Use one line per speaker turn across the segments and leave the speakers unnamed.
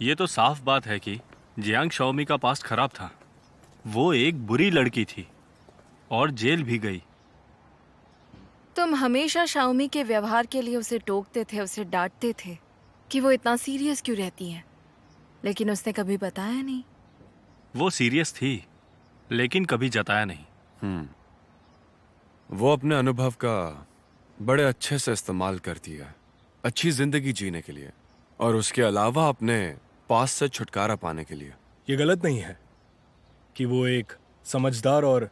ये तो साफ बात है कि जियांग शाओमी का पास्ट खराब था। वो एक बुरी लड़की थी और जेल भी गई।
तुम हमेशा शाओमी के व्यवहार के लिए उसे टोकते थे, उसे डांटते थे कि वो इतना सीरियस क्यों रहती है, लेकिन उसने कभी बताया नहीं।
वो सीरियस थी लेकिन कभी जताया नहीं।
वो अपने अनुभव का बड़े अच्छे से इस्तेमाल करती है अच्छी जिंदगी जीने के लिए, और उसके अलावा अपने पास से छुटकारा पाने के लिए।
ये गलत नहीं है कि वो एक समझदार और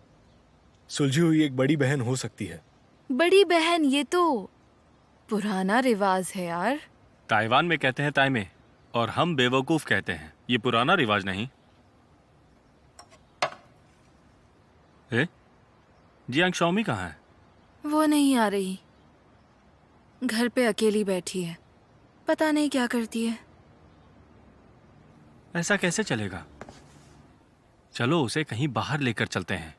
सुलझी हुई एक बड़ी बहन हो सकती है।
बड़ी बहन ये तो पुराना रिवाज है यार।
ताइवान में कहते हैं ताइमे और हम बेवकूफ कहते हैं। ये पुराना रिवाज नहीं। जियांग शाओमी कहाँ है?
वो नहीं आ रही, घर पे अकेली बैठी है, पता नहीं क्या करती है।
ऐसा कैसे चलेगा? चलो उसे कहीं बाहर लेकर चलते हैं।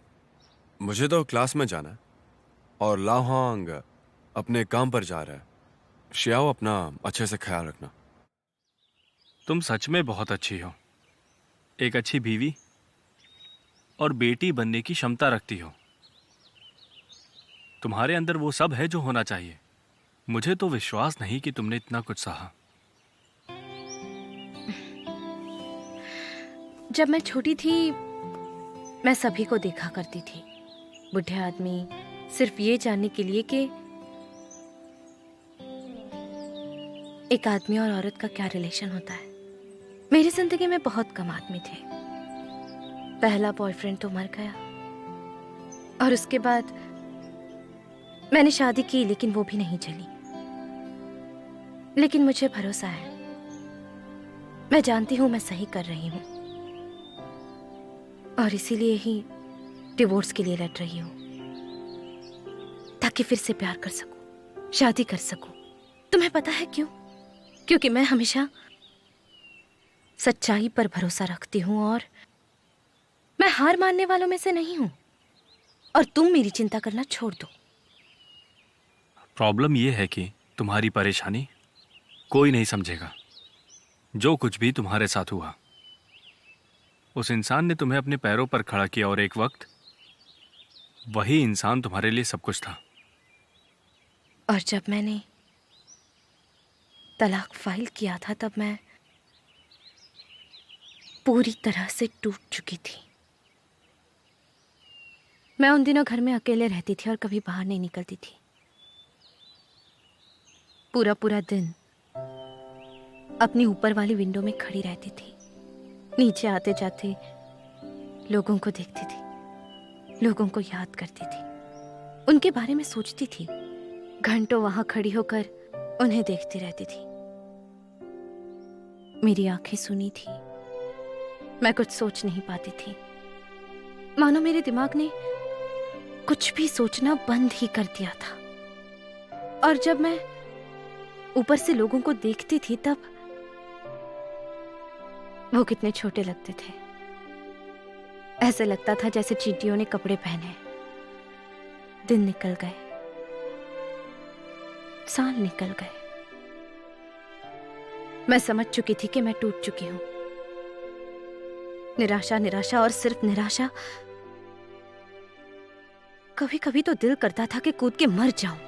मुझे तो क्लास में जाना है और लाओहांग अपने काम पर जा रहा है। शियाओ, अपना अच्छे से ख्याल रखना।
तुम सच में बहुत अच्छी हो, एक अच्छी बीवी और बेटी बनने की क्षमता रखती हो। तुम्हारे अंदर वो सब है जो होना चाहिए। मुझे तो विश्वास नहीं कि तुमने इतना कुछ सहा।
जब मैं छोटी थी मैं सभी को देखा करती थी, बुढ़े आदमी, सिर्फ ये जानने के लिए कि एक आदमी और औरत का क्या रिलेशन होता है। मेरी जिंदगी में बहुत कम आदमी थे। पहला बॉयफ्रेंड तो मर गया और उसके बाद मैंने शादी की, लेकिन वो भी नहीं चली। लेकिन मुझे भरोसा है, मैं जानती हूं मैं सही कर रही हूं और इसीलिए ही डिवोर्स के लिए लड़ रही हूं, ताकि फिर से प्यार कर सकूं, शादी कर सकूं। तुम्हें पता है क्यों? क्योंकि मैं हमेशा सच्चाई पर भरोसा रखती हूं और मैं हार मानने वालों में से नहीं हूं। और तुम मेरी चिंता करना छोड़ दो।
प्रॉब्लम ये है कि तुम्हारी परेशानी कोई नहीं समझेगा। जो कुछ भी तुम्हारे साथ हुआ, उस इंसान ने तुम्हें अपने पैरों पर खड़ा किया और एक वक्त वही इंसान तुम्हारे लिए सब कुछ था।
और जब मैंने तलाक फाइल किया था तब मैं पूरी तरह से टूट चुकी थी। मैं उन दिनों घर में अकेले रहती थी और कभी बाहर नहीं निकलती थी। पूरा पूरा दिन अपनी ऊपर वाली विंडो में खड़ी रहती थी। नीचे आते जाते लोगों को देखती थी, लोगों को याद करती थी, उनके बारे में सोचती थी। घंटों वहां खड़ी होकर उन्हें देखती रहती थी। मेरी आंखें सुनी थी, मैं कुछ सोच नहीं पाती थी। मानो मेरे दिमाग ने कुछ भी सोचना बंद ही कर दिया था। और जब मैं ऊपर से लोगों को देखती थी तब वो कितने छोटे लगते थे। ऐसे लगता था जैसे चींटियों ने कपड़े पहने। दिन निकल गए, साल निकल गए। मैं समझ चुकी थी कि मैं टूट चुकी हूं। निराशा, निराशा और सिर्फ निराशा। कभी कभी तो दिल करता था कि कूद के मर जाऊं।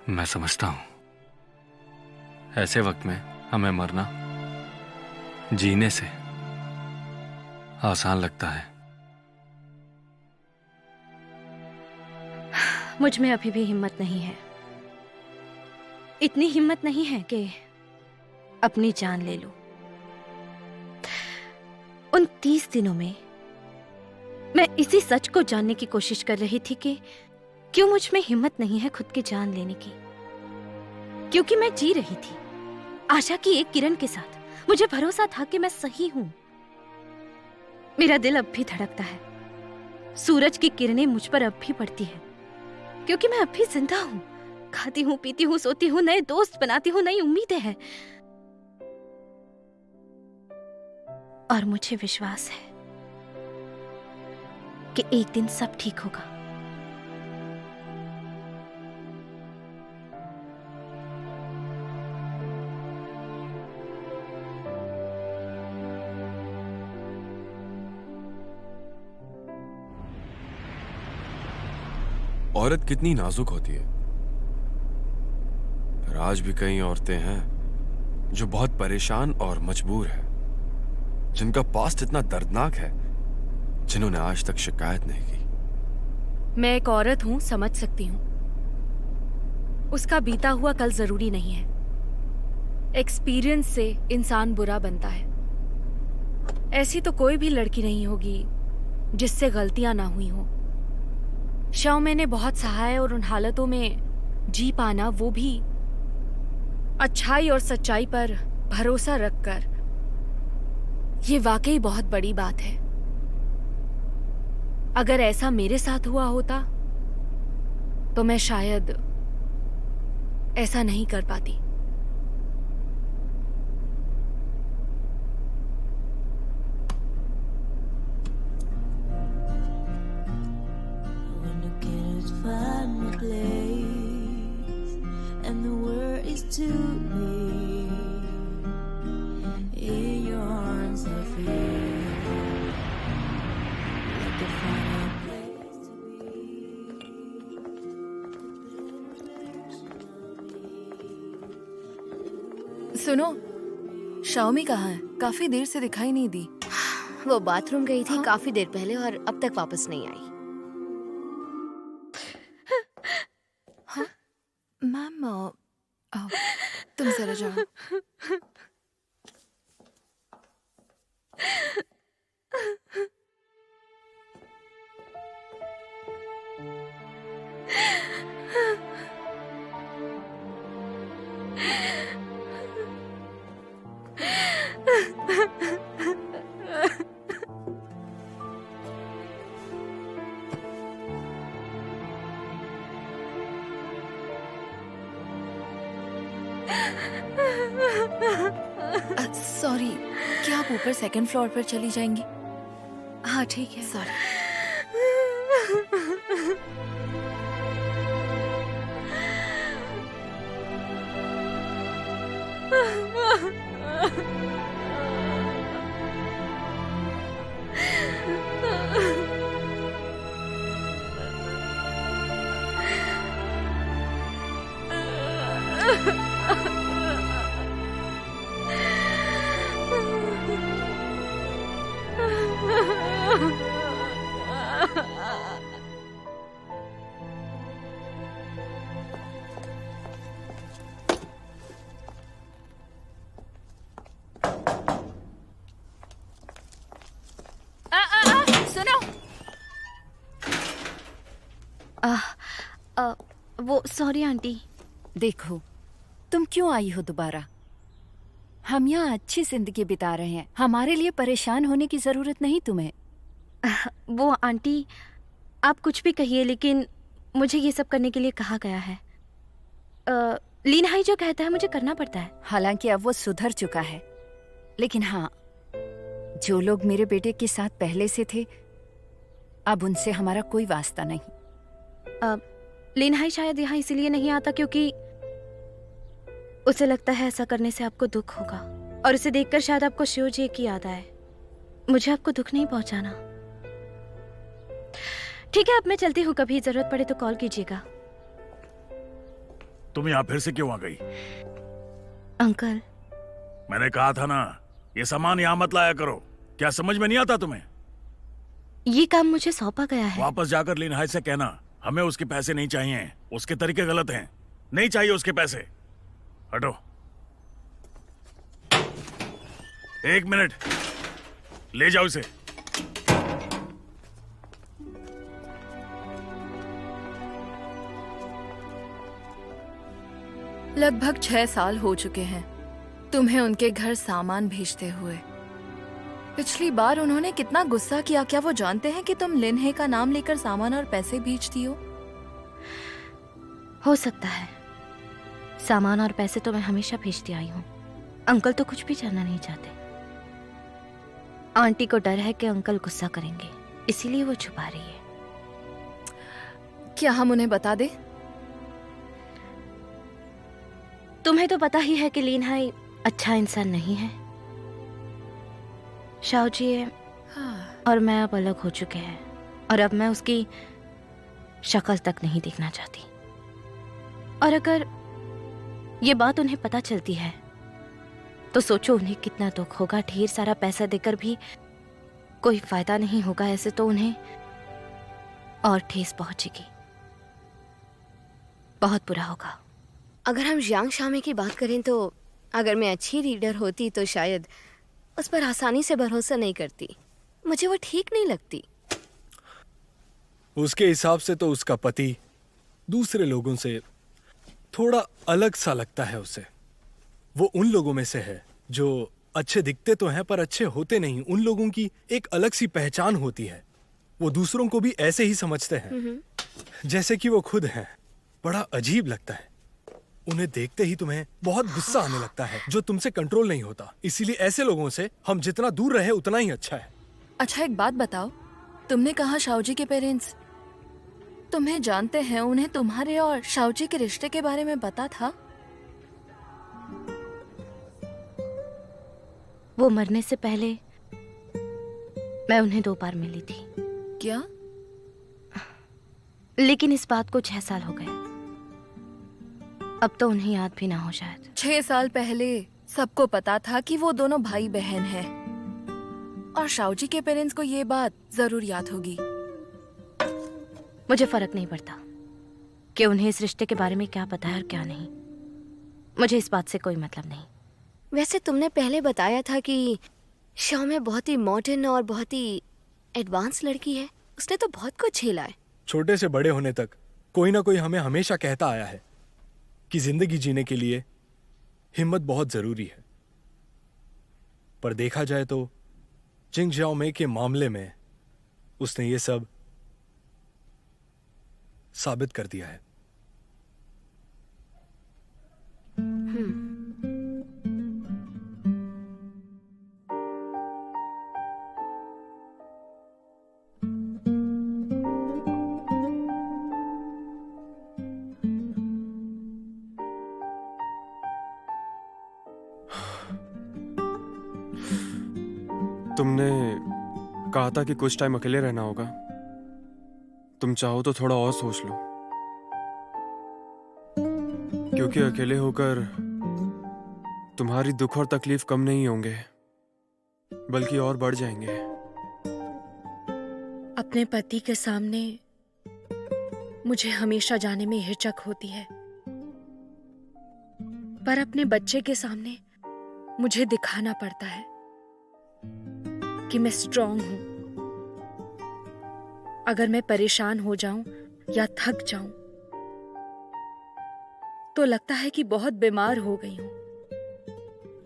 मैं समझता हूं, ऐसे वक्त में हमें मरना जीने से आसान लगता है।
मुझ में अभी भी हिम्मत नहीं है। इतनी हिम्मत नहीं है कि अपनी जान ले लूं। उन 30 दिनों में मैं इसी सच को जानने की कोशिश कर रही थी कि क्यों मुझ में हिम्मत नहीं है खुद की जान लेने की। क्योंकि मैं जी रही थी आशा की एक किरण के साथ। मुझे भरोसा था कि मैं सही हूं। मेरा दिल अब भी धड़कता है। सूरज की किरणें मुझ पर अब भी पड़ती हैं, क्योंकि मैं अब भी जिंदा हूं। खाती हूं, पीती हूं, सोती हूं, नए दोस्त बनाती हूं, नई उम्मीदें हैं। और मुझे विश्वास है कि एक दिन सब ठीक होगा।
औरत कितनी नाजुक होती है। पर आज भी कई औरतें हैं जो बहुत परेशान और मजबूर है, जिनका पास्ट इतना दर्दनाक है, जिन्होंने आज तक शिकायत नहीं की।
मैं एक औरत हूं, समझ सकती हूं। उसका बीता हुआ कल जरूरी नहीं है। एक्सपीरियंस से इंसान बुरा बनता है। ऐसी तो कोई भी लड़की नहीं होगी जिससे गलतियां ना हुई हो। शाओमी ने बहुत सहा है और उन हालतों में जी पाना, वो भी अच्छाई और सच्चाई पर भरोसा रखकर, ये वाकई बहुत बड़ी बात है। अगर ऐसा मेरे साथ हुआ होता तो मैं शायद ऐसा नहीं कर पाती।
When you cannot find a place and the world is too late, in your arms I feel like a final place to
सुनो, शाओमी कहाँ है? काफी देर से दिखाई नहीं दी।
वो बाथरूम गई थी
हाँ?
काफी देर पहले और अब तक वापस नहीं आई।
मैम, तुम जरा जाओ। सॉरी, क्या आप ऊपर सेकंड फ्लोर पर चली जाएंगी?
हाँ ठीक है।
सॉरी। सुनो,
वो सॉरी आंटी।
देखो, तुम क्यों आई हो दोबारा? हम यहाँ अच्छी जिंदगी बिता रहे हैं, हमारे लिए परेशान होने की जरूरत नहीं तुम्हें।
वो आंटी, आप कुछ भी कहिए, लेकिन मुझे ये सब करने के लिए कहा गया है। लीन हाई जो कहता है मुझे करना पड़ता है।
हालांकि अब वो सुधर चुका है, लेकिन हाँ, जो लोग मेरे बेटे के साथ पहले से थे, अब उनसे हमारा कोई वास्ता नहीं।
लीन हाई शायद यहाँ इसीलिए नहीं आता क्योंकि उसे लगता है ऐसा करने से आपको दुख होगा, और उसे देखकर शायद आपको शिवजी की याद आए। मुझे आपको दुख नहीं पहुंचाना। ठीक है, अब मैं चलती हूँ, कभी जरूरत पड़े तो कॉल कीजिएगा।
तुम यहाँ फिर से क्यों आ गई?
अंकल,
मैंने कहा था ना, ये सामान यहाँ मत लाया करो। क्या समझ में नहीं आता तुम्हें?
ये काम मुझे सौंपा गया है।
वापस जाकर लिनहाई से कहना हमें उसके पैसे नहीं चाहिए, उसके तरीके गलत हैं, नहीं चाहिए उसके पैसे। हटो। 1 मिनट, ले जाओ इसे।
लगभग 6 साल हो चुके हैं तुम्हें उनके घर सामान भेजते हुए। पिछली बार उन्होंने कितना गुस्सा किया, क्या वो जानते हैं कि तुम लिनहे का नाम लेकर सामान और पैसे भेजती
हो सकता है। सामान और पैसे तो मैं हमेशा भेजती आई हूँ। अंकल तो कुछ भी जानना नहीं चाहते। आंटी को डर है कि अंकल गुस्सा करेंगे, इसीलिए वो छुपा रही है।
क्या हम उन्हें बता दें?
तुम्हें तो पता ही है कि लीन हाई अच्छा इंसान नहीं है। शाओजी और मैं अब अलग हो चुके हैं, और अब मैं उसकी शक्ल तक नहीं देखना चाहती। और अगर ये बात उन्हें पता चलती है तो सोचो उन्हें कितना दुख होगा। ढेर सारा पैसा देकर भी कोई फायदा नहीं होगा, ऐसे तो उन्हें और ठेस पहुंचेगी। बहुत बुरा होगा।
अगर हम यांग शामे की बात करें तो अगर मैं अच्छी रीडर होती तो शायद उस पर आसानी से भरोसा नहीं करती। मुझे वो ठीक नहीं लगती।
उसके हिसाब से तो उसका पति दूसरे लोगों से थोड़ा अलग सा लगता है उसे। वो उन लोगों में से है जो अच्छे दिखते तो हैं पर अच्छे होते नहीं। उन लोगों की एक अलग सी पहचान होती है। वो दूसरों को भी ऐसे ही समझते हैं जैसे कि वो खुद हैं। बड़ा अजीब लगता है। उन्हें देखते ही तुम्हें बहुत गुस्सा आने लगता है जो तुमसे कंट्रोल नहीं होता। इसीलिए ऐसे लोगों से हम जितना दूर रहे उतना ही अच्छा है।
अच्छा एक बात बताओ, तुमने कहा शाओजी के पेरेंट्स तुम्हें जानते हैं, उन्हें तुम्हारे और शाओजी के रिश्ते के बारे में पता था?
वो मरने से पहले मैं उन्हें 2 बार मिली थी।
क्या?
लेकिन इस बात को 6 साल हो गए। अब तो उन्हें याद भी ना हो शायद।
6 साल पहले सबको पता था कि वो दोनों भाई बहन हैं और शाओजी के पेरेंट्स को ये बात जरूर याद होगी।
मुझे फर्क नहीं पड़ता कि उन्हें इस रिश्ते के बारे में क्या पता है और क्या नहीं। मुझे इस बात से कोई मतलब नहीं।
वैसे तुमने पहले बताया था कि शाओमे बहुत ही मॉडर्न और बहुत ही एडवांस लड़की है। उसने तो बहुत कुछ झेला है।
छोटे से बड़े होने तक कोई ना कोई हमें हमेशा कहता आया है कि जिंदगी जीने के लिए हिम्मत बहुत जरूरी है। पर देखा जाए तो चिंग जियाओमे के मामले में उसने ये सब साबित कर दिया है।
तुमने कहा था कि कुछ टाइम अकेले रहना होगा। तुम चाहो तो थोड़ा और सोच लो, क्योंकि अकेले होकर तुम्हारी दुख और तकलीफ कम नहीं होंगे बल्कि और बढ़ जाएंगे।
अपने पति के सामने मुझे हमेशा जाने में हिचक होती है, पर अपने बच्चे के सामने मुझे दिखाना पड़ता है कि मैं स्ट्रांग हूं। अगर मैं परेशान हो जाऊं या थक जाऊं तो लगता है कि बहुत बीमार हो गई हूं।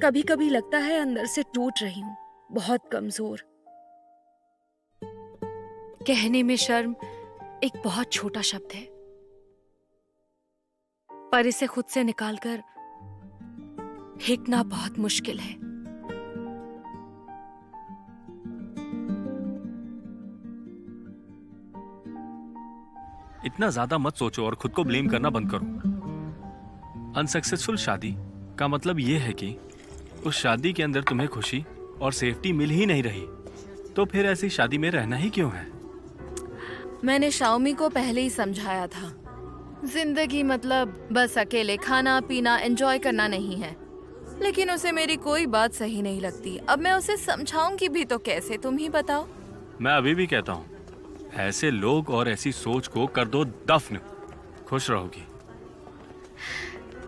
कभी कभी लगता है अंदर से टूट रही हूं, बहुत कमजोर। कहने में शर्म एक बहुत छोटा शब्द है, पर इसे खुद से निकालकर फेंकना बहुत मुश्किल है।
इतना ज्यादा मत सोचो और खुद को ब्लेम करना बंद करो। अनसक्सेसफुल शादी का मतलब यह है कि उस शादी के अंदर तुम्हें खुशी और सेफ्टी मिल ही नहीं रही, तो फिर ऐसी शादी में रहना ही क्यों है?
मैंने शाओमी को पहले ही समझाया था, जिंदगी मतलब बस अकेले खाना पीना एंजॉय करना नहीं है। लेकिन उसे मेरी कोई बात सही नहीं लगती। अब मैं उसे समझाऊंगी भी तो कैसे, तुम ही बताओ।
मैं अभी भी कहता हूँ, ऐसे लोग और ऐसी सोच को कर दो दफन। खुश रहोगी।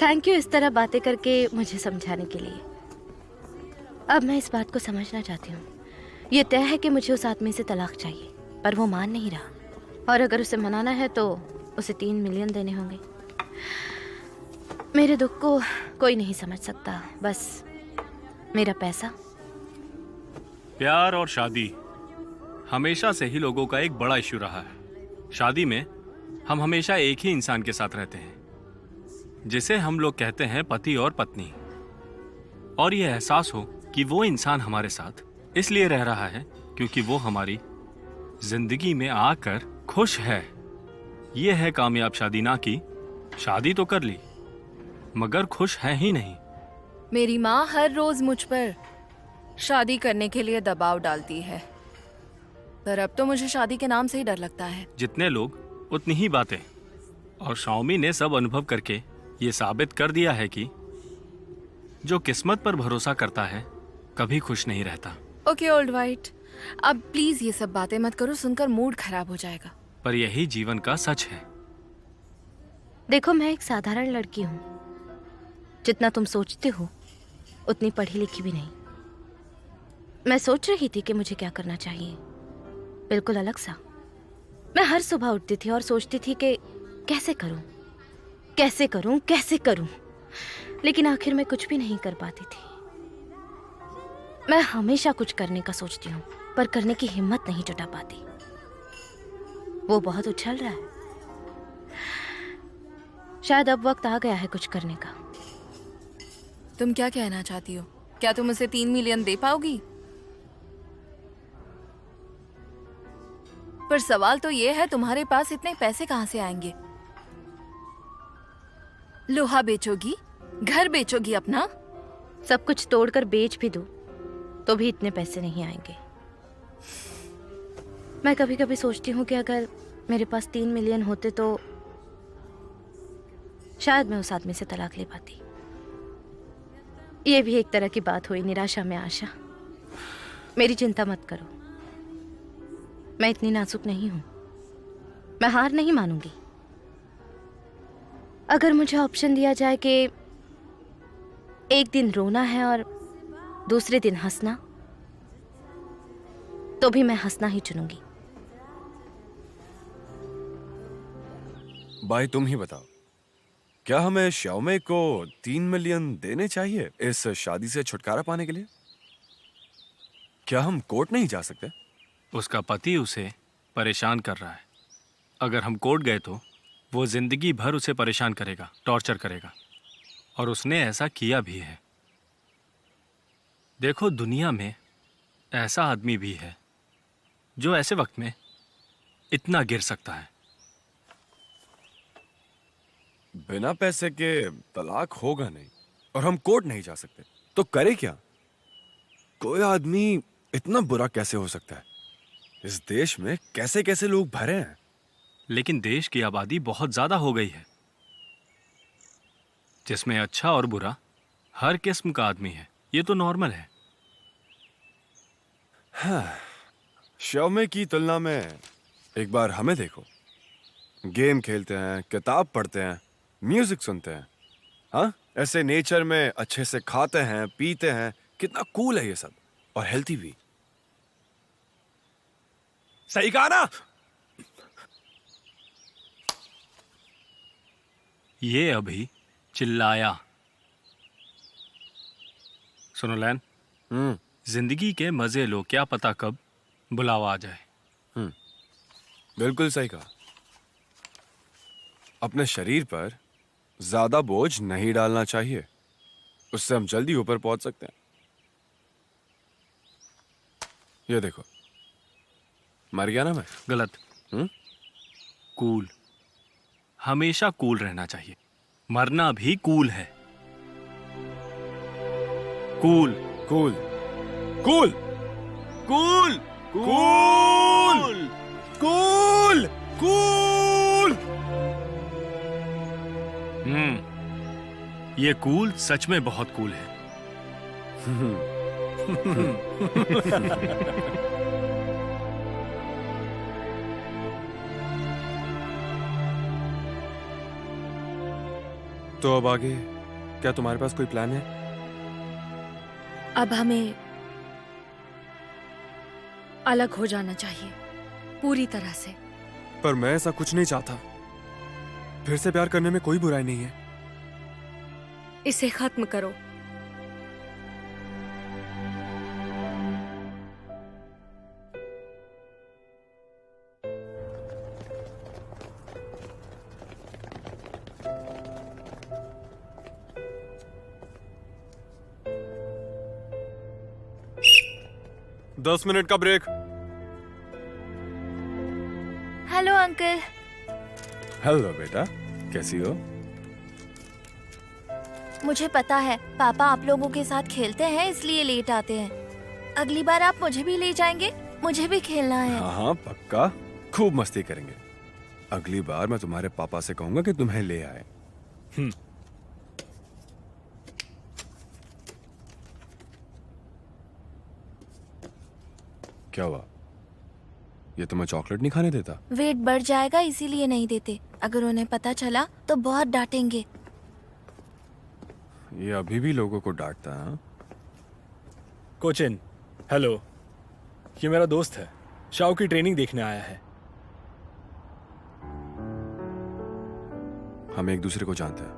थैंक यू इस तरह बातें करके मुझे समझाने के लिए। अब मैं इस बात को समझना चाहती हूँ। ये तय है कि मुझे उस आदमी से तलाक चाहिए, पर वो मान नहीं रहा। और अगर उसे मनाना है तो उसे 3 मिलियन देने होंगे। मेरे दुख को कोई नहीं समझ सकता, बस मेरा पैसा।
प्यार और शादी हमेशा से ही लोगों का एक बड़ा इश्यू रहा है। शादी में हम हमेशा एक ही इंसान के साथ रहते हैं, जिसे हम लोग कहते हैं पति और पत्नी। और यह एहसास हो कि वो इंसान हमारे साथ इसलिए रह रहा है क्योंकि वो हमारी जिंदगी में आकर खुश है। यह है कामयाब शादी, ना कि शादी तो कर ली मगर खुश है ही नहीं।
मेरी माँ हर रोज मुझ पर शादी करने के लिए दबाव डालती है, पर अब तो मुझे शादी के नाम से ही डर लगता है।
जितने लोग उतनी ही बातें। और शाओमी ने सब अनुभव करके ये साबित कर दिया है कि जो किस्मत पर भरोसा करता है कभी खुश नहीं रहता।
ओके ओल्ड वाइट, अब प्लीज ये सब बातें मत करो, सुनकर मूड खराब हो जाएगा।
पर यही जीवन का सच है।
देखो, मैं एक साधारण लड़की हूँ। जितना तुम सोचते हो उतनी पढ़ी लिखी भी नहीं। मैं सोच रही थी कि मुझे क्या करना चाहिए, बिल्कुल अलग सा। मैं हर सुबह उठती थी और सोचती थी कि कैसे करूं, कैसे करूं, कैसे करूं, लेकिन आखिर में कुछ भी नहीं कर पाती थी। मैं हमेशा कुछ करने का सोचती हूँ पर करने की हिम्मत नहीं जुटा पाती। वो बहुत उछल रहा है। शायद अब वक्त आ गया है कुछ करने का।
तुम क्या कहना चाहती हो? क्या तुम उसे 3 मिलियन दे पाओगी? पर सवाल तो ये है, तुम्हारे पास इतने पैसे कहाँ से आएंगे? लोहा बेचोगी, घर बेचोगी अपना?
सब कुछ तोड़कर बेच भी दूं तो भी इतने पैसे नहीं आएंगे। मैं कभी कभी सोचती हूँ कि अगर मेरे पास 3 मिलियन होते तो शायद मैं उस आदमी से तलाक ले पाती। ये भी एक तरह की बात हुई, निराशा में आशा। मेरी चिंता मत करो, मैं इतनी नाजुक नहीं हूं। मैं हार नहीं मानूंगी। अगर मुझे ऑप्शन दिया जाए कि एक दिन रोना है और दूसरे दिन हंसना, तो भी मैं हंसना ही चुनूंगी।
भाई तुम ही बताओ, क्या हमें शाओमे को 3 मिलियन देने चाहिए इस शादी से छुटकारा पाने के लिए? क्या हम कोर्ट नहीं जा सकते?
उसका पति उसे परेशान कर रहा है। अगर हम कोर्ट गए तो वो जिंदगी भर उसे परेशान करेगा, टॉर्चर करेगा, और उसने ऐसा किया भी है। देखो, दुनिया में ऐसा आदमी भी है जो ऐसे वक्त में इतना गिर सकता है।
बिना पैसे के तलाक होगा नहीं और हम कोर्ट नहीं जा सकते, तो करे क्या? कोई आदमी इतना बुरा कैसे हो सकता है? इस देश में कैसे कैसे लोग भरे हैं।
लेकिन देश की आबादी बहुत ज्यादा हो गई है, जिसमें अच्छा और बुरा हर किस्म का आदमी है। ये तो नॉर्मल है।
शाओमे की तुलना में एक बार हमें देखो। गेम खेलते हैं, किताब पढ़ते हैं, म्यूजिक सुनते हैं, हाँ, ऐसे नेचर में अच्छे से खाते हैं, पीते हैं। कितना कूल है ये सब, और हेल्थी भी। सही कहा ना?
ये अभी चिल्लाया। सुनो लैन, जिंदगी के मजे लो, क्या पता कब बुलावा आ जाए।
बिल्कुल सही कहा। अपने शरीर पर ज्यादा बोझ नहीं डालना चाहिए, उससे हम जल्दी ऊपर पहुंच सकते हैं। ये देखो, मर गया ना मैं।
गलत। कूल, हमेशा कूल रहना चाहिए। मरना भी कूल है। Cool
cool cool cool cool cool cool.
ये कूल सच में बहुत कूल है।
तो अब आगे क्या तुम्हारे पास कोई प्लान है?
अब हमें अलग हो जाना चाहिए पूरी तरह से।
पर मैं ऐसा कुछ नहीं चाहता। फिर से प्यार करने में कोई बुराई नहीं है।
इसे खत्म करो।
दस मिनट का ब्रेक।
Hello uncle.
हेलो बेटा, कैसी हो?
मुझे पता है पापा आप लोगों के साथ खेलते हैं इसलिए लेट आते हैं। अगली बार आप मुझे भी ले जाएंगे? मुझे भी खेलना है।
हाँ हाँ पक्का, खूब मस्ती करेंगे। अगली बार मैं तुम्हारे पापा से कहूंगा कि तुम्हें ले आए। क्या हुआ? ये तुम्हें चॉकलेट नहीं खाने देता?
वेट बढ़ जाएगा इसीलिए नहीं देते। अगर उन्हें पता चला तो बहुत डांटेंगे।
ये अभी भी लोगों को डांटता है। हाँ?
कोचिन, हेलो। ये मेरा दोस्त है, शाओ की ट्रेनिंग देखने आया है।
हम एक दूसरे को जानते हैं।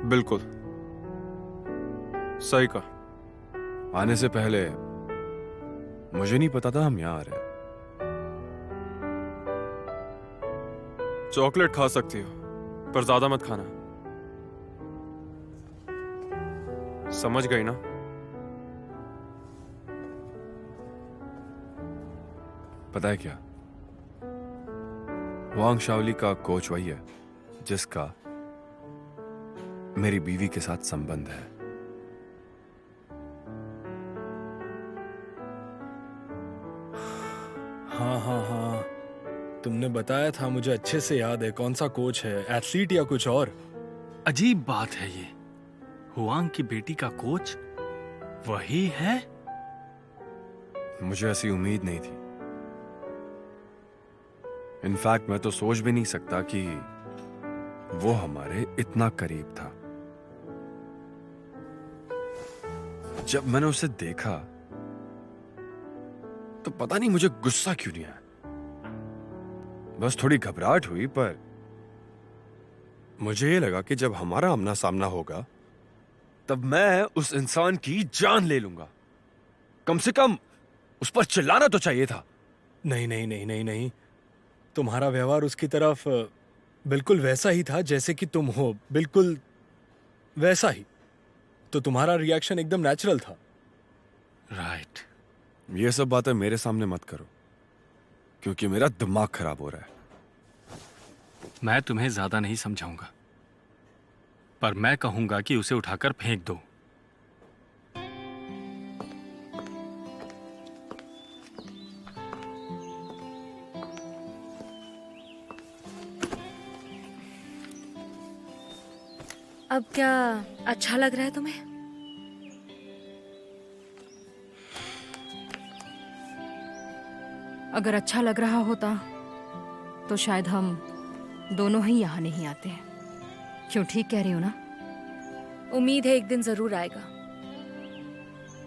बिल्कुल सही कहा। आने से पहले मुझे नहीं पता था हम यहां आ रहे हैं।
चॉकलेट खा सकती हो पर ज्यादा मत खाना, समझ गई ना?
पता है क्या, वांग शाओली का कोच वही है जिसका मेरी बीवी के साथ संबंध है।
हाँ हाँ हाँ, तुमने बताया था, मुझे अच्छे से याद है। कौन सा कोच है, एथलीट या कुछ और?
अजीब बात है ये, हुआंग की बेटी का कोच वही है?
मुझे ऐसी उम्मीद नहीं थी। इनफैक्ट मैं तो सोच भी नहीं सकता कि वो हमारे इतना करीब था। जब मैंने उसे देखा तो पता नहीं मुझे गुस्सा क्यों नहीं आया, बस थोड़ी घबराहट हुई। पर मुझे ये लगा कि जब हमारा आमना सामना होगा तब मैं उस इंसान की जान ले लूंगा। कम से कम उस पर चिल्लाना तो चाहिए था।
नहीं नहीं नहीं नहीं नहीं, तुम्हारा व्यवहार उसकी तरफ बिल्कुल वैसा ही था जैसे कि तुम हो, बिल्कुल वैसा ही। तो तुम्हारा रिएक्शन एकदम नेचुरल था।
राइट।
ये सब बातें मेरे सामने मत करो क्योंकि मेरा दिमाग खराब हो रहा है।
मैं तुम्हें ज्यादा नहीं समझाऊंगा, पर मैं कहूंगा कि उसे उठाकर फेंक दो।
अब क्या अच्छा लग रहा है तुम्हें?
अगर अच्छा लग रहा होता तो शायद हम दोनों ही यहाँ नहीं आते हैं। क्यों, ठीक कह रही हो ना?
उम्मीद है एक दिन जरूर आएगा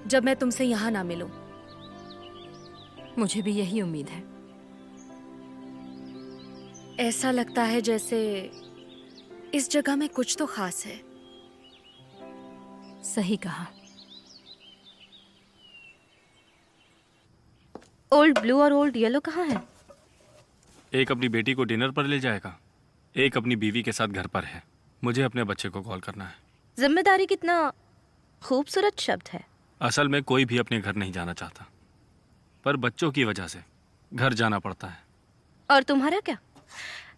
जब मैं तुमसे यहाँ ना मिलूं।
मुझे भी यही उम्मीद है।
ऐसा लगता है जैसे इस जगह में कुछ तो खास है।
सही कहा।
ओल्ड ब्लू और ओल्ड येलो कहाँ है?
एक अपनी बेटी को डिनर पर ले जाएगा, एक अपनी बीवी के साथ घर पर है। मुझे अपने बच्चे को कॉल करना है।
जिम्मेदारी कितना खूबसूरत शब्द है।
असल में कोई भी अपने घर नहीं जाना चाहता, पर बच्चों की वजह से घर जाना पड़ता है।
और तुम्हारा क्या,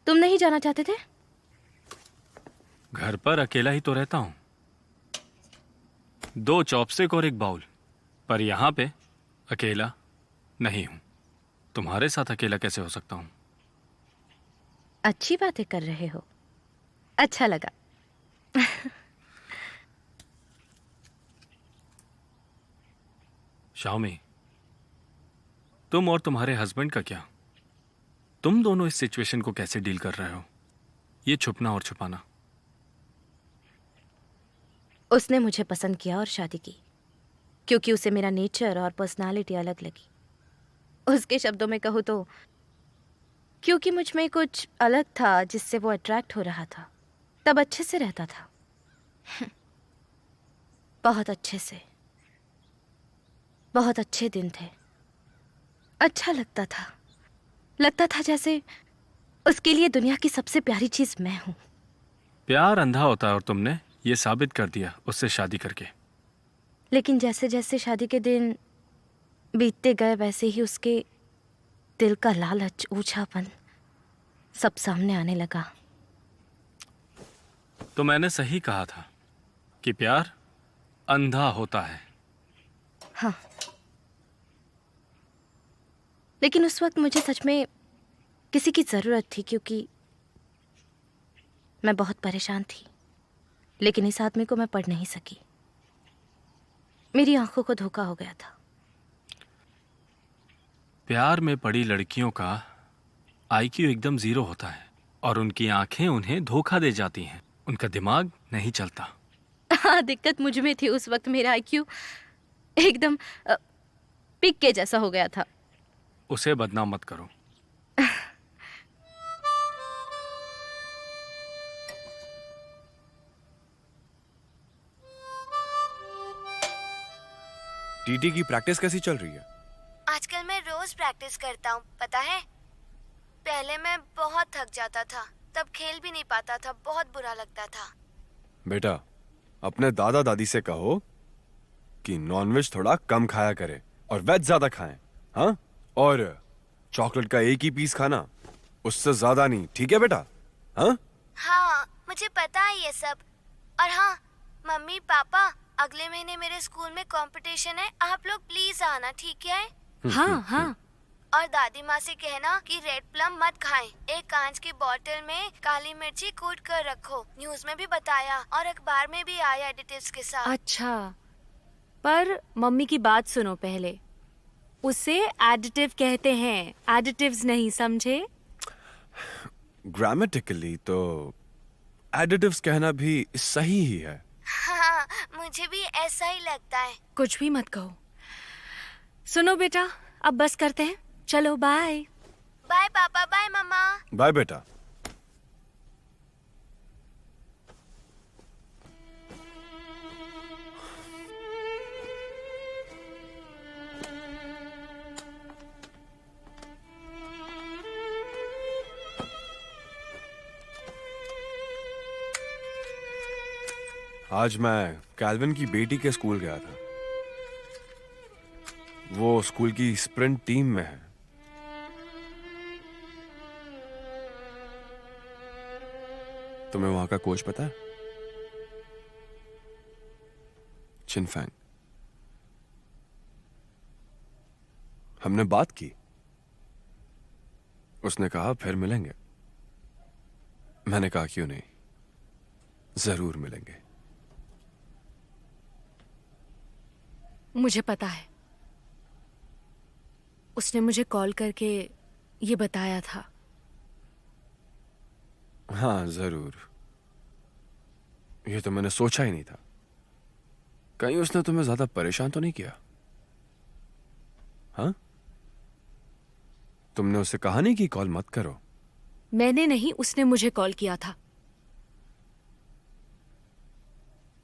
तुम नहीं जाना चाहते थे?
घर पर अकेला ही तो रहता हूं, 2 चॉपस्टिक और 1 बाउल, पर यहां पे अकेला नहीं हूं। तुम्हारे साथ अकेला कैसे हो सकता हूं?
अच्छी बातें कर रहे हो, अच्छा लगा।
शाओमी, तुम और तुम्हारे हस्बैंड का क्या? तुम दोनों इस सिचुएशन को कैसे डील कर रहे हो? ये छुपना और छुपाना।
उसने मुझे पसंद किया और शादी की क्योंकि उसे मेरा नेचर और पर्सनालिटी अलग लगी। उसके शब्दों में कहूँ तो क्योंकि मुझ में कुछ अलग था जिससे वो अट्रैक्ट हो रहा था। तब अच्छे से रहता था, बहुत अच्छे से। बहुत अच्छे दिन थे, अच्छा लगता था जैसे उसके लिए दुनिया की सबसे प्यारी चीज मैं हूं।
प्यार अंधा होता है और तुमने ये साबित कर दिया उससे शादी करके।
लेकिन जैसे जैसे शादी के दिन बीतते गए वैसे ही उसके दिल का लालच, ऊंचापन सब सामने आने लगा।
तो मैंने सही कहा था कि प्यार अंधा होता है।
हाँ, लेकिन उस वक्त मुझे सच में किसी की जरूरत थी, क्योंकि मैं बहुत परेशान थी। लेकिन इस आदमी को मैं पढ़ नहीं सकी। मेरी आंखों को धोखा हो गया था।
प्यार में पड़ी लड़कियों का आईक्यू एकदम 0 होता है और उनकी आंखें उन्हें धोखा दे जाती हैं। उनका दिमाग नहीं चलता।
हाँ, दिक्कत मुझ में थी। उस वक्त मेरा आईक्यू एकदम पिक के जैसा हो गया था।
उसे बदनाम मत करो।
टीटी की प्रैक्टिस कैसी चल रही है?
आजकल मैं रोज प्रैक्टिस करता हूँ, पता है। पहले मैं बहुत थक जाता था, तब खेल भी नहीं पाता था, बहुत बुरा लगता था।
बेटा, अपने दादा दादी से कहो कि नॉनवेज थोड़ा कम खाया करे और वेज ज्यादा खाएं, हाँ? और चॉकलेट का एक ही पीस खाना, उससे ज्यादा नहीं, ठीक है बेटा? हाँ
हाँ, मुझे पता है ये सब। और हाँ, मम्मी पापा, अगले महीने मेरे स्कूल में कंपटीशन है, आप लोग प्लीज आना, ठीक है?
हाँ हाँ।
और दादी माँ से कहना कि रेड प्लम मत खाएं। एक कांच की बोतल में काली मिर्ची कूट कर रखो। न्यूज में भी बताया और अखबार में भी आया एडिटिव्स के साथ।
अच्छा, पर मम्मी की बात सुनो पहले। उसे एडिटिव कहते हैं, एडिटिव्स नहीं, समझे?
ग्रामेटिकली तो एडिटिव्स कहना भी सही ही है।
हाँ, मुझे भी ऐसा ही लगता है।
कुछ भी मत कहो। सुनो बेटा, अब बस करते हैं, चलो बाय।
बाय पापा, बाय मम्मा।
बाय बेटा। आज मैं कैल्विन की बेटी के स्कूल गया था। वो स्कूल की स्प्रिंट टीम में है। तुम्हें वहां का कोच पता है? चिनफैंग। हमने बात की। उसने कहा फिर मिलेंगे। मैंने कहा क्यों नहीं, जरूर मिलेंगे।
मुझे पता है, उसने मुझे कॉल करके ये बताया था।
हाँ जरूर। ये तो मैंने सोचा ही नहीं था। कहीं उसने तुम्हें ज्यादा परेशान तो नहीं किया? हाँ? तुमने उसे कहा नहीं कि कॉल मत करो?
मैंने नहीं, उसने मुझे कॉल किया था।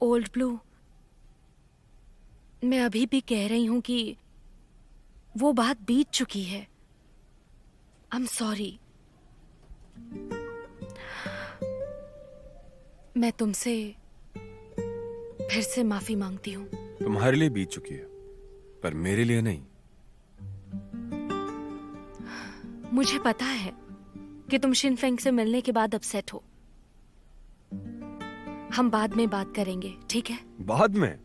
ओल्ड ब्लू, मैं अभी भी कह रही हूं कि वो बात बीत चुकी है। I am sorry. मैं तुमसे फिर से माफी मांगती हूँ।
तुम्हारे लिए बीत चुकी है, पर मेरे लिए नहीं।
मुझे पता है कि तुम शिनफेंग से मिलने के बाद अपसेट हो। हम बाद में बात करेंगे, ठीक है?
बाद में?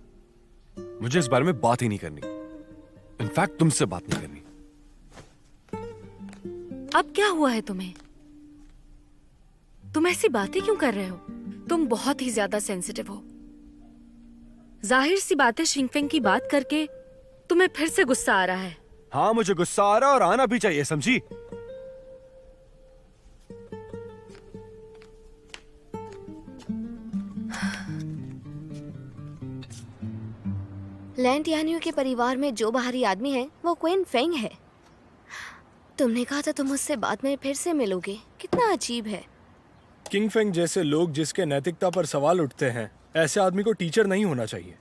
मुझे इस बारे में बात ही नहीं करनी। इनफैक्ट तुमसे बात नहीं करनी।
अब क्या हुआ है तुम्हें? तुम ऐसी बातें क्यों कर रहे हो? तुम बहुत ही ज्यादा सेंसिटिव हो। जाहिर सी बात है, शिंगफेंग की बात करके तुम्हें फिर से गुस्सा आ रहा है।
हाँ, मुझे गुस्सा आ रहा है और आना भी चाहिए, समझी?
लैंड यानियों के परिवार में जो बाहरी आदमी है वो क्वीन फेंग है। तुमने कहा था तुम उससे बाद में फिर से मिलोगे। कितना अजीब है।
किंग फेंग जैसे लोग जिसके नैतिकता पर सवाल उठते हैं, ऐसे आदमी को टीचर नहीं होना चाहिए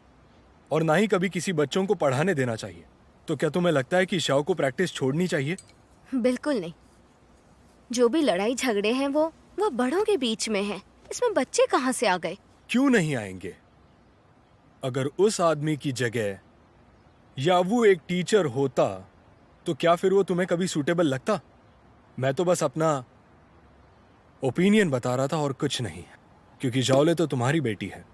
और ना ही कभी किसी बच्चों को पढ़ाने देना चाहिए। तो क्या तुम्हें लगता है कि शाओ को प्रैक्टिस छोड़नी चाहिए?
बिल्कुल नहीं। जो भी लड़ाई झगड़े हैं वो बड़ों के बीच में है। इसमें बच्चे कहाँ से आ गए?
क्यों नहीं आएंगे? अगर उस आदमी की जगह या वो एक टीचर होता तो क्या फिर वो तुम्हें कभी सूटेबल लगता? मैं तो बस अपना ओपिनियन बता रहा था और कुछ नहीं, क्योंकि जाओले तो तुम्हारी बेटी है।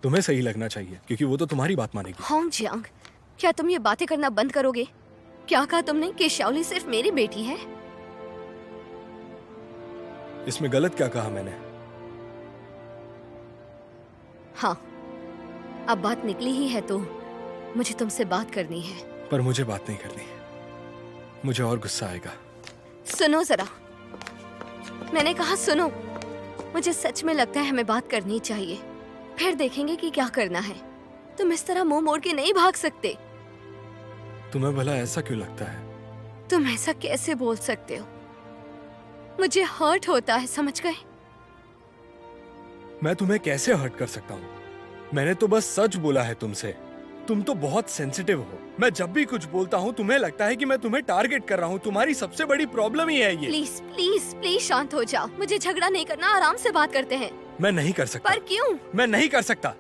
तुम्हें सही लगना चाहिए क्योंकि वो तो तुम्हारी बात मानेगी।
होंग जियांग, क्या तुम ये बातें करना बंद करोगे? क्या कहा तुमने कि शाओली सिर्फ मेरी बेटी है?
इसमें गलत क्या कहा मैंने?
हाँ, अब बात निकली ही है तो मुझे तुमसे बात करनी है।
पर मुझे बात नहीं करनी, मुझे और गुस्सा आएगा।
सुनो जरा, मैंने कहा सुनो। मुझे सच में लगता है हमें बात करनी चाहिए, फिर देखेंगे कि क्या करना है। तुम इस तरह मुंह मोड़ के नहीं भाग सकते।
तुम्हें भला ऐसा क्यों लगता है?
तुम ऐसा कैसे बोल सकते हो? मुझे हर्ट होता है, समझ गए?
मैं तुम्हें कैसे हर्ट कर सकता हूँ? मैंने तो बस सच बोला है तुमसे। तुम तो बहुत सेंसिटिव हो। मैं जब भी कुछ बोलता हूँ तुम्हें लगता है कि मैं तुम्हें टारगेट कर रहा हूँ। तुम्हारी सबसे बड़ी प्रॉब्लम ही है ये।
प्लीज प्लीज प्लीज शांत हो जाओ। मुझे झगड़ा नहीं करना, आराम से बात करते हैं।
मैं नहीं कर सकता।
पर क्यों?
मैं नहीं कर सकता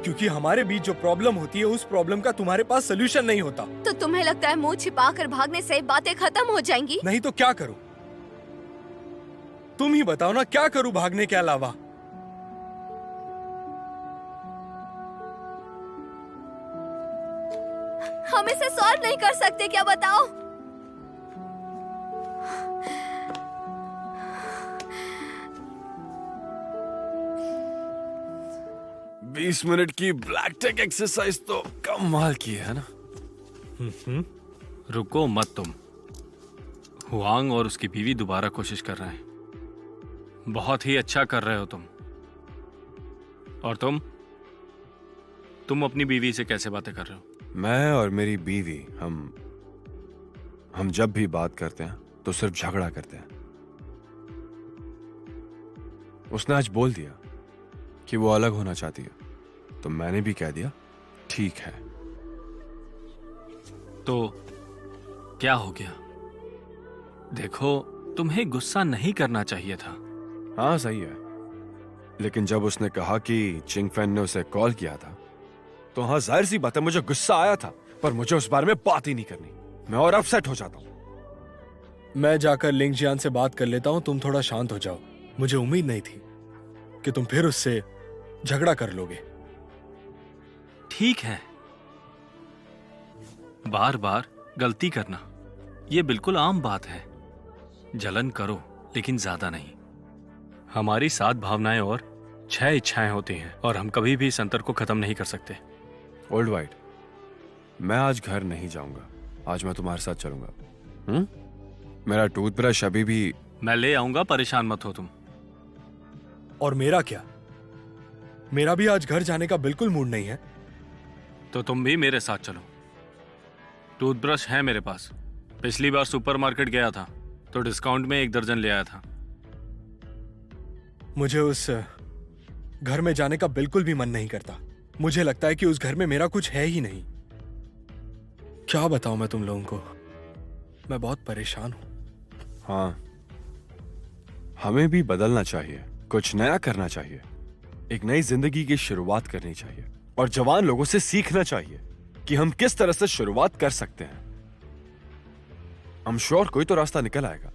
क्योंकि हमारे बीच जो प्रॉब्लम होती है उस प्रॉब्लम का तुम्हारे पास सोल्यूशन नहीं होता।
तो तुम्हें लगता है मुंह छिपा कर भागने से बातें खत्म हो जाएंगी?
नहीं तो क्या करूं? तुम ही बताओ ना, क्या करूं भागने के अलावा?
हम इसे सॉल्व नहीं कर सकते क्या, बताओ?
20 मिनट की ब्लैक टेक एक्सरसाइज तो कमाल की है ना।
रुको मत तुम। हुआंग और उसकी बीवी दोबारा कोशिश कर रहे हैं। बहुत ही अच्छा कर रहे हो तुम। और तुम अपनी बीवी से कैसे बातें कर रहे हो?
मैं और मेरी बीवी हम जब भी बात करते हैं तो सिर्फ झगड़ा करते हैं। उसने आज बोल दिया कि वो अलग होना चाहती है, तो मैंने भी कह दिया ठीक है।
तो क्या हो गया? देखो, तुम्हें गुस्सा नहीं करना चाहिए था।
हाँ सही है, लेकिन जब उसने कहा कि चिंगफेन ने उसे कॉल किया था तो हाँ जाहिर सी बात है मुझे गुस्सा आया था, पर मुझे उस बारे में बात ही नहीं करनी। मैं और अपसेट हो जाता हूं।
मैं जाकर लिंगजियान से बात कर लेता हूं, तुम थोड़ा शांत हो जाओ। मुझे उम्मीद नहीं थी कि तुम फिर उससे झगड़ा कर लोगे।
ठीक है, बार बार गलती करना यह बिल्कुल आम बात है। जलन करो लेकिन ज्यादा नहीं। हमारी 7 भावनाएं और 6 इच्छाएं होती हैं और हम कभी भी इस अंतर को खत्म नहीं कर सकते।
ओल्ड वाइट, मैं आज घर नहीं जाऊंगा। आज मैं तुम्हारे साथ चलूंगा। मेरा टूथब्रश अभी भी
मैं ले आऊंगा, परेशान मत हो तुम।
और मेरा क्या? मेरा भी आज घर जाने का बिल्कुल मूड नहीं है।
तो तुम भी मेरे साथ चलो। टूथब्रश है मेरे पास। पिछली बार सुपरमार्केट गया था तो डिस्काउंट में 1 दर्जन ले आया था।
मुझे उस घर में जाने का बिल्कुल भी मन नहीं करता। मुझे लगता है कि उस घर में मेरा कुछ है ही नहीं। क्या बताऊं मैं तुम लोगों को, मैं बहुत परेशान हूं।
हाँ, हमें भी बदलना चाहिए, कुछ नया करना चाहिए, एक नई जिंदगी की शुरुआत करनी चाहिए और जवान लोगों से सीखना चाहिए कि हम किस तरह से शुरुआत कर सकते हैं। हम श्योर कोई तो रास्ता निकल आएगा।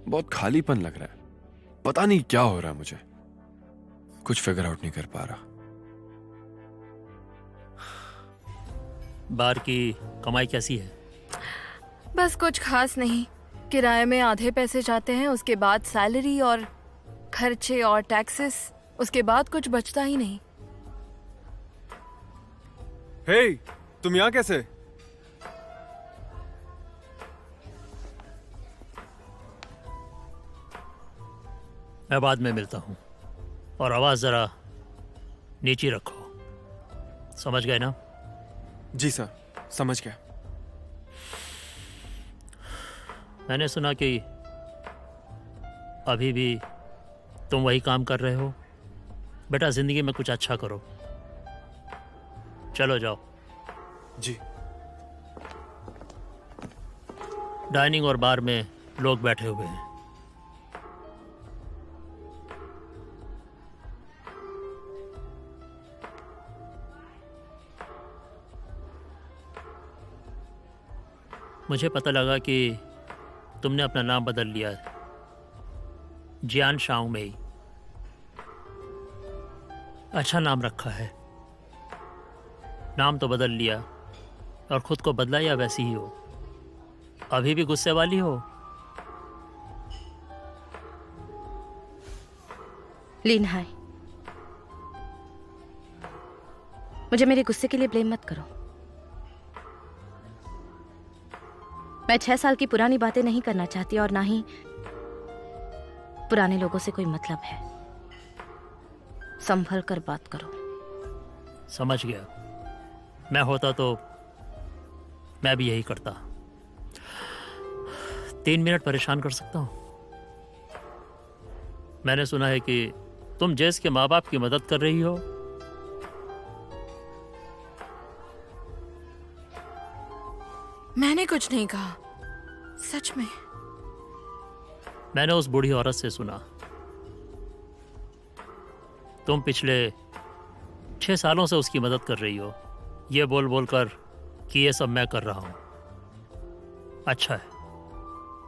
बहुत खालीपन लग रहा है, पता नहीं क्या हो रहा है, मुझे कुछ फिगर आउट नहीं कर पा रहा।
बार की कमाई कैसी है?
बस कुछ खास नहीं। किराए में आधे पैसे जाते हैं, उसके बाद सैलरी और खर्चे और टैक्सेस, उसके बाद कुछ बचता ही नहीं।
हे, तुम यहाँ कैसे?
मैं बाद में मिलता हूँ। और आवाज जरा नीचे रखो, समझ गए ना?
जी सर, समझ गया।
मैंने सुना कि अभी भी तुम वही काम कर रहे हो। बेटा, जिंदगी में कुछ अच्छा करो। चलो जाओ।
जी।
डाइनिंग और बार में लोग बैठे हुए हैं। मुझे पता लगा कि तुमने अपना नाम बदल लिया है, जियान शाओ मेई। अच्छा नाम रखा है। नाम तो बदल लिया और खुद को बदला या वैसी ही हो? अभी भी गुस्से वाली हो
लीन हाय, मुझे मेरे गुस्से के लिए ब्लेम मत करो। मैं 6 साल की पुरानी बातें नहीं करना चाहती और ना ही पुराने लोगों से कोई मतलब है। संभल कर बात करो।
समझ गया। मैं होता तो मैं भी यही करता। 3 मिनट परेशान कर सकता हूं? मैंने सुना है कि तुम जेस के माँ बाप की मदद कर रही हो।
मैंने कुछ नहीं कहा, सच में।
मैंने उस बूढ़ी औरत से सुना तुम पिछले 6 सालों से उसकी मदद कर रही हो, ये बोल बोल कर कि ये सब मैं कर रहा हूं। अच्छा है,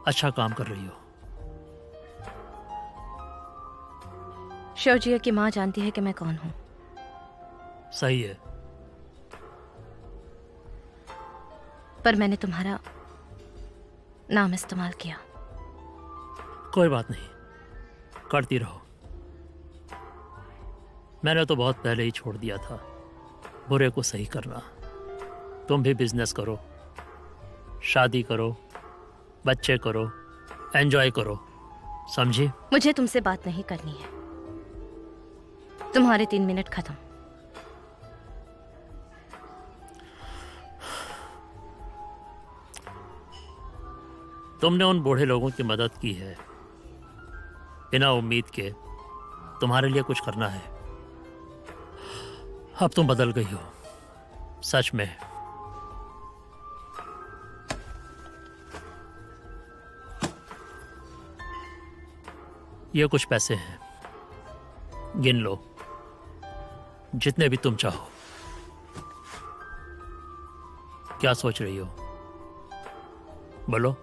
अच्छा काम कर रही हो।
शिवजिया की माँ जानती है कि मैं कौन हूं।
सही है।
पर मैंने तुम्हारा नाम इस्तेमाल किया।
कोई बात नहीं, करती रहो। मैंने तो बहुत पहले ही छोड़ दिया था बुरे को सही करना। तुम भी बिजनेस करो, शादी करो, बच्चे करो, एंजॉय करो, समझी?
मुझे तुमसे बात नहीं करनी है। तुम्हारे 3 मिनट खत्म।
तुमने उन बूढ़े लोगों की मदद की है बिना उम्मीद के तुम्हारे लिए कुछ करना है। अब तुम बदल गई हो, सच में। ये कुछ पैसे हैं, गिन लो, जितने भी तुम चाहो। क्या सोच रही हो, बोलो।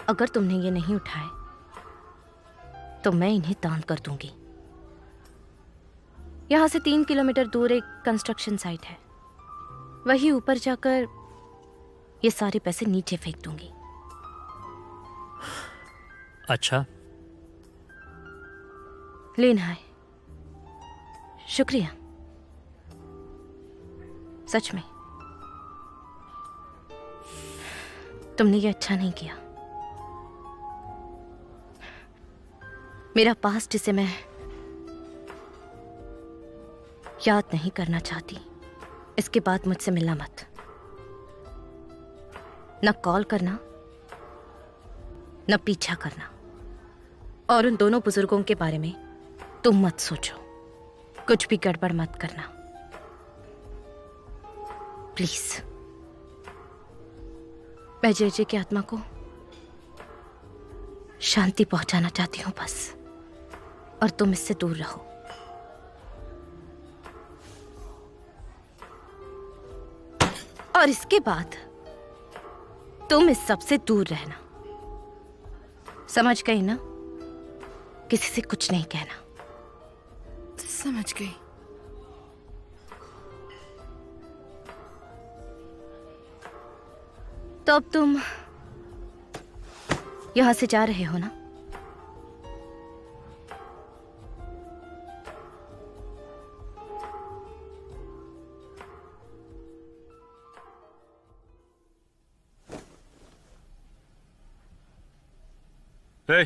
अगर तुमने ये नहीं उठाए तो मैं इन्हें दान कर दूंगी। यहां से 3 किलोमीटर दूर एक कंस्ट्रक्शन साइट है, वहीं ऊपर जाकर ये सारे पैसे नीचे फेंक दूंगी।
अच्छा,
लेन हाय, शुक्रिया। सच में तुमने ये अच्छा नहीं किया। मेरा पास्ट जिसे मैं याद नहीं करना चाहती, इसके बाद मुझसे मिलना मत। न कॉल करना, न पीछा करना। और उन दोनों बुजुर्गों के बारे में तुम मत सोचो, कुछ भी गड़बड़ मत करना, प्लीज। मैं जेजे की आत्मा को शांति पहुंचाना चाहती हूं बस, और तुम इससे दूर रहो। और इसके बाद तुम इस सब से दूर रहना, समझ गई ना? किसी से कुछ नहीं कहना।
समझ गई।
तो अब तुम यहां से जा रहे हो ना?
हे,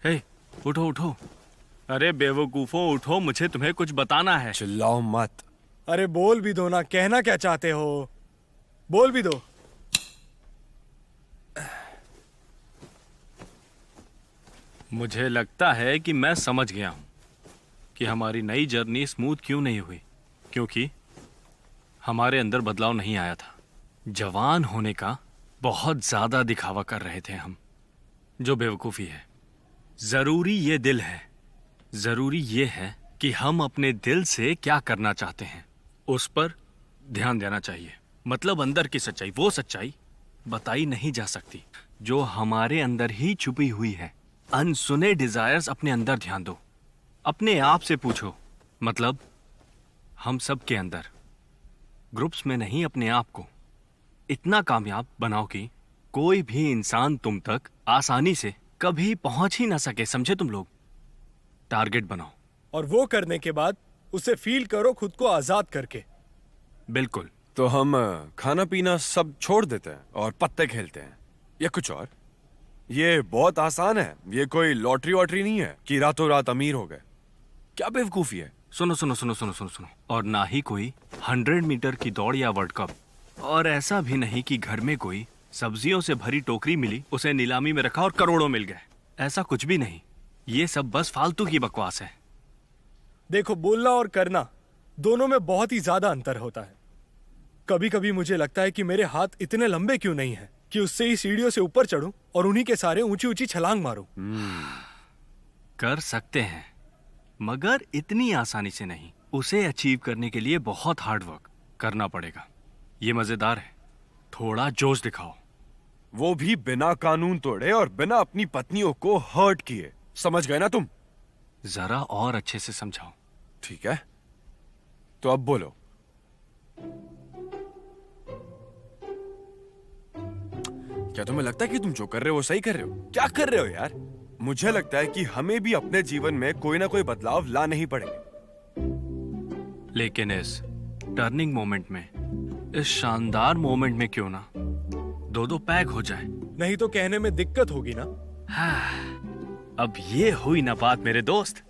हे, उठो उठो। अरे बेवकूफों, उठो, मुझे तुम्हें कुछ बताना है।
चिल्लाओ मत।
अरे बोल भी दो ना, कहना क्या चाहते हो, बोल भी दो।
मुझे लगता है कि मैं समझ गया हूं कि हमारी नई जर्नी स्मूथ क्यों नहीं हुई, क्योंकि हमारे अंदर बदलाव नहीं आया था। जवान होने का बहुत ज्यादा दिखावा कर रहे थे हम, जो बेवकूफी है। जरूरी ये दिल है, जरूरी ये है कि हम अपने दिल से क्या करना चाहते हैं उस पर ध्यान देना चाहिए। मतलब अंदर की सच्चाई, वो सच्चाई बताई नहीं जा सकती जो हमारे अंदर ही छुपी हुई है। अनसुने डिजायर्स अपने अंदर ध्यान दो, अपने आप से पूछो। मतलब हम सब के अंदर, ग्रुप्स में नहीं, अपने आप को इतना कामयाब बनाओ कि कोई भी इंसान तुम तक आसानी से कभी पहुंच ही ना सके, समझे तुम लोग? टारगेट बनाओ।
और वो करने के बाद उसे फील करो खुद को आजाद करके।
बिल्कुल।
तो हम खाना पीना सब छोड़ देते हैं और पत्ते खेलते हैं या कुछ और? ये बहुत आसान है, ये कोई लॉटरी वॉटरी नहीं है कि रातों रात अमीर हो गए। क्या बेवकूफी है।
सुनो सुनो सुनो सुनो सुनो सुनो। और ना ही कोई 100 मीटर की दौड़ या वर्ल्ड कप। और ऐसा भी नहीं कि घर में कोई सब्जियों से भरी टोकरी मिली, उसे नीलामी में रखा और करोड़ों मिल गए। ऐसा कुछ भी नहीं। ये सब बस फालतू की बकवास है।
देखो, बोलना और करना दोनों में बहुत ही ज्यादा अंतर होता है। कभी कभी मुझे लगता है कि मेरे हाथ इतने लंबे क्यों नहीं हैं कि उससे ही सीढ़ियों से ऊपर चढ़ूं और उन्हीं के सारे ऊंची ऊंची छलांग मारूं।
कर सकते हैं, मगर इतनी आसानी से नहीं। उसे अचीव करने के लिए बहुत हार्ड वर्क करना पड़ेगा। ये मजेदार है, थोड़ा जोश दिखाओ।
वो भी बिना कानून तोड़े और बिना अपनी पत्नियों को हर्ट किए। समझ गए ना तुम?
जरा और अच्छे से समझाओ।
ठीक है, तो अब बोलो। क्या तुम्हें लगता है कि तुम जो कर रहे हो वो सही कर रहे हो? क्या कर रहे हो यार? मुझे लगता है कि हमें भी अपने जीवन में कोई ना कोई बदलाव लाने ही पड़ेंगे।
लेकिन इस टर्निंग मोमेंट में, इस शानदार मोमेंट में क्यों ना दो पैक हो जाए?
नहीं तो कहने में दिक्कत होगी ना।
अब ये हुई ना बात मेरे दोस्त।